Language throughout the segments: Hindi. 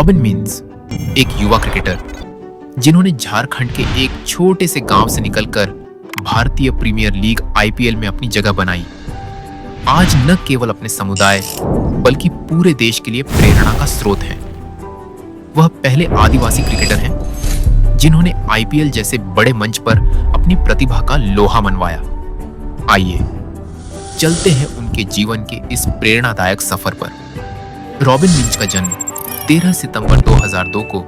रॉबिन मीन्स एक युवा क्रिकेटर जिन्होंने झारखंड के एक छोटे से गांव से निकलकर भारतीय प्रीमियर लीग आईपीएल में अपनी जगह बनाई, आज न केवल अपने समुदाय बल्कि पूरे देश के लिए प्रेरणा का स्रोत हैं। वह पहले आदिवासी क्रिकेटर हैं जिन्होंने आईपीएल जैसे बड़े मंच पर अपनी प्रतिभा का लोहा मनवाया। आइए चलते हैं उनके जीवन के इस प्रेरणादायक सफर पर। रॉबिन मीन्स का जन्म 13 सितंबर 2002 को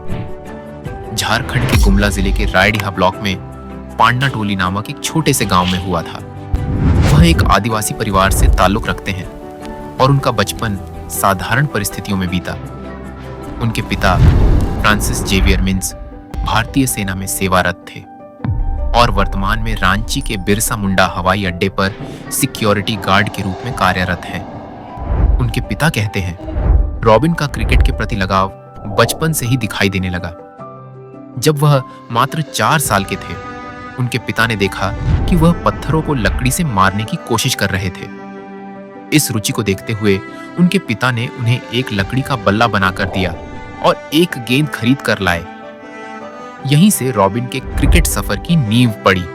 झारखंड के गुमला जिले के रायडीहा ब्लॉक में पांडा टोली नामक एक छोटे से गांव में हुआ था। वह एक आदिवासी परिवार से ताल्लुक रखते हैं और उनका बचपन साधारण परिस्थितियों में बीता। उनके पिता फ्रांसिस जेवियर मीन्स भारतीय सेना में सेवारत थे और वर्तमान में रांची के बिरसा मुंडा हवाई अड्डे पर सिक्योरिटी गार्ड के रूप में कार्यरत हैं। उनके पिता कहते हैं, रॉबिन का क्रिकेट के प्रति लगाव बचपन से ही दिखाई देने लगा। जब वह मात्र 4 साल के थे, उनके पिता ने देखा कि वह पत्थरों को लकड़ी से मारने की कोशिश कर रहे थे। इस रुचि को देखते हुए उनके पिता ने उन्हें एक लकड़ी का बल्ला बनाकर दिया और एक गेंद खरीद कर लाए। यहीं से रॉबिन के क्रिकेट सफर की नींव पड़ी।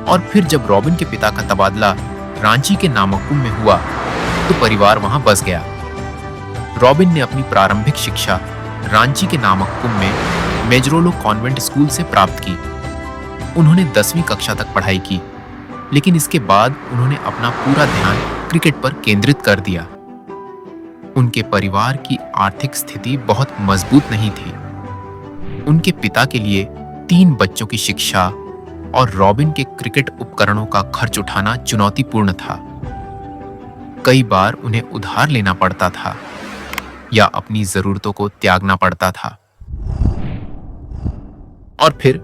और फिर जब रॉबिन के पिता का तबादला रांची के नामक्कुम में हुआ तो परिवार वहां बस गया। रॉबिन ने अपनी प्रारंभिक शिक्षा रांची के नामक्कुम में मेजरोलो कॉन्वेंट स्कूल से प्राप्त की। उन्होंने 10वीं कक्षा तक पढ़ाई की, लेकिन इसके बाद उन्होंने अपना पूरा ध्यान क्रिकेट पर केंद्रित कर दिया। उनके परिवार की आर्थिक स्थिति बहुत मजबूत नहीं थी। उनके पिता के लिए 3 बच्चों की शिक्षा और रॉबिन के क्रिकेट उपकरणों का खर्च उठाना चुनौतीपूर्ण था। कई बार उन्हें उधार लेना पड़ता था या अपनी जरूरतों को त्यागना पड़ता था। और फिर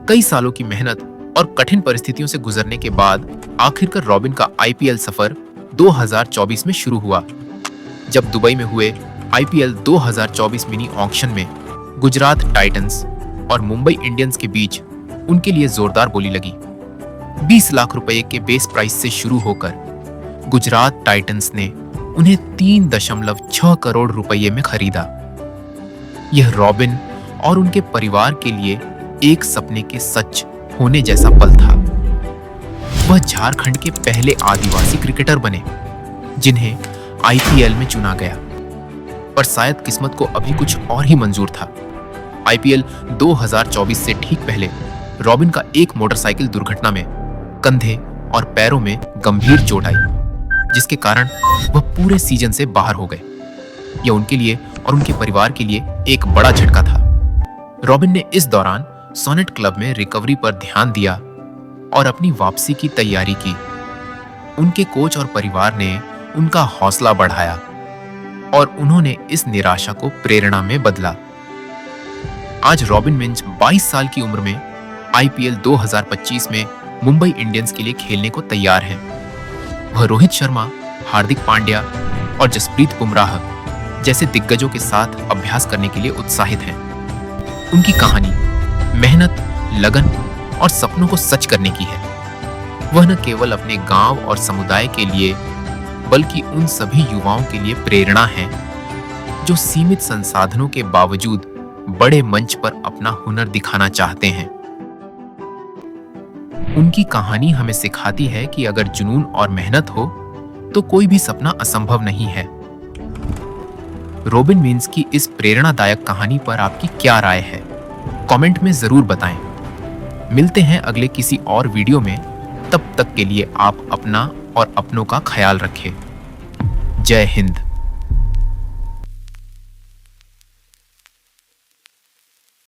कई सालों की मेहनत और कठिन परिस्थितियों से गुजरने के बाद आखिरकार रॉबिन का आईपीएल सफर 2024 में शुरू हुआ, जब दुबई में हुए आईपीएल 2024 मिनी ऑक्शन में गुजरात टाइटंस और मुंबई इंडियंस के बीच उनके लिए जोरदार बोली लगी। 20 लाख रुपए के बेस प्राइस से शुरू होकर गुजरात टाइटंस ने उन्हें 3.6 करोड़ रुपये में खरीदा। यह रॉबिन और उनके परिवार के लिए एक सपने के सच होने जैसा पल था। वह झारखंड के पहले आदिवासी क्रिकेटर बने जिन्हें आईपीएल में चुना गया, पर शायद किस्मत को अभी कुछ और ही मंजूर था। आईपीएल 2024 से ठीक पहले रॉबिन का एक मोटरसाइकिल दुर्घटना में कंधे और पैरों में गंभीर चोट आई, जिसके कारण वह पूरे सीजन से बाहर हो गए। यह उनके लिए और उनके परिवार के लिए एक बड़ा झटका था। रॉबिन ने इस दौरान सोनेट क्लब में रिकवरी पर ध्यान दिया और अपनी वापसी की तैयारी की। उनके कोच और परिवार ने उनका हौसला बढ़ाया और उन्होंने इस निराशा को प्रेरणा में बदला। आज रॉबिन मीन्स 22 साल की उम्र में आईपीएल 2025 में मुंबई इंडियंस के लिए खेलने को तैयार हैं। वह रोहित शर्मा, हार्दिक पांड्या और जसप्रीत बुमराह जैसे दिग्गजों के साथ अभ्यास करने के लिए उत्साहित हैं। उनकी कहानी मेहनत, लगन और सपनों को सच करने की है। वह न केवल अपने गांव और समुदाय के लिए बल्कि उन सभी युवाओं के लिए प्रेरणा है जो सीमित संसाधनों के बावजूद बड़े मंच पर अपना हुनर दिखाना चाहते हैं। उनकी कहानी हमें सिखाती है कि अगर जुनून और मेहनत हो तो कोई भी सपना असंभव नहीं है। रॉबिन मीन्स की इस प्रेरणादायक कहानी पर आपकी क्या राय है? कमेंट में जरूर बताएं। मिलते हैं अगले किसी और वीडियो में। तब तक के लिए आप अपना और अपनों का ख्याल रखें। जय हिंद।